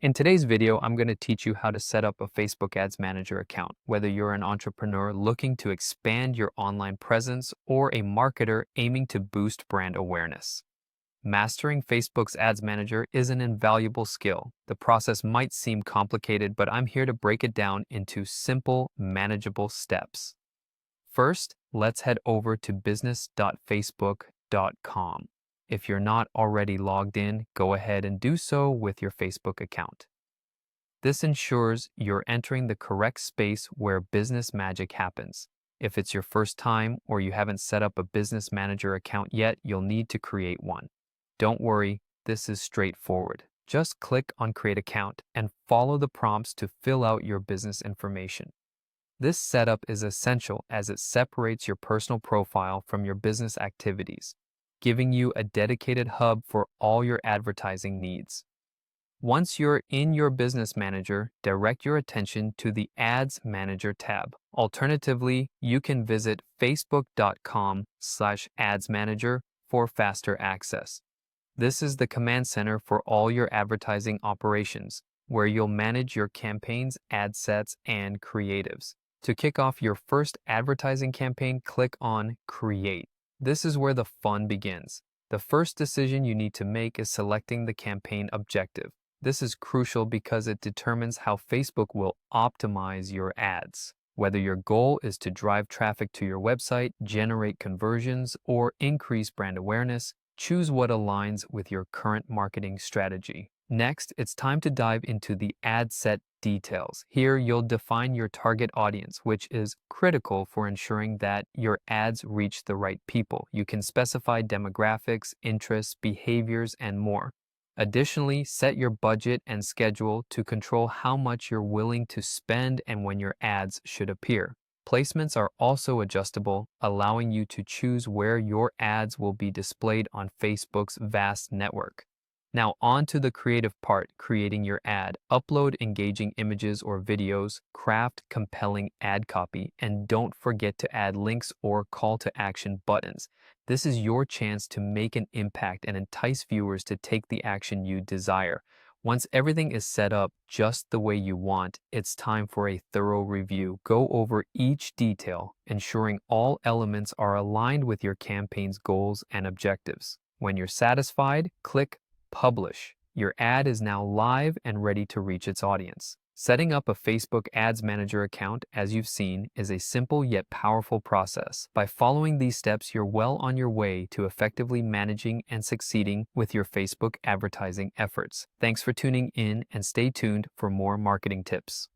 In today's video, I'm going to teach you how to set up a Facebook Ads Manager account, whether you're an entrepreneur looking to expand your online presence or a marketer aiming to boost brand awareness. Mastering Facebook's Ads Manager is an invaluable skill. The process might seem complicated, but I'm here to break it down into simple, manageable steps. First, let's head over to business.facebook.com. If you're not already logged in, go ahead and do so with your Facebook account. This ensures you're entering the correct space where business magic happens. If it's your first time or you haven't set up a business manager account yet, you'll need to create one. Don't worry, this is straightforward. Just click on Create Account and follow the prompts to fill out your business information. This setup is essential as it separates your personal profile from your business activities, giving you a dedicated hub for all your advertising needs. Once you're in your business manager, direct your attention to the Ads Manager tab. Alternatively, you can visit facebook.com/adsmanager for faster access. This is the command center for all your advertising operations, where you'll manage your campaigns, ad sets, and creatives. To kick off your first advertising campaign, click on Create. This is where the fun begins. The first decision you need to make is selecting the campaign objective. This is crucial because it determines how Facebook will optimize your ads. Whether your goal is to drive traffic to your website, generate conversions, or increase brand awareness, choose what aligns with your current marketing strategy. Next, it's time to dive into the ad set details. Here, you'll define your target audience, which is critical for ensuring that your ads reach the right people. You can specify demographics, interests, behaviors, and more. Additionally, set your budget and schedule to control how much you're willing to spend and when your ads should appear. Placements are also adjustable, allowing you to choose where your ads will be displayed on Facebook's vast network. Now on to the creative part, creating your ad. Upload engaging images or videos, craft compelling ad copy, and don't forget to add links or call to action buttons. This is your chance to make an impact and entice viewers to take the action you desire. Once everything is set up just the way you want, it's time for a thorough review. Go over each detail, ensuring all elements are aligned with your campaign's goals and objectives. When you're satisfied, click Publish. Your ad is now live and ready to reach its audience. Setting up a Facebook Ads Manager account, as you've seen, is a simple yet powerful process. By following these steps, you're well on your way to effectively managing and succeeding with your Facebook advertising efforts. Thanks for tuning in and stay tuned for more marketing tips.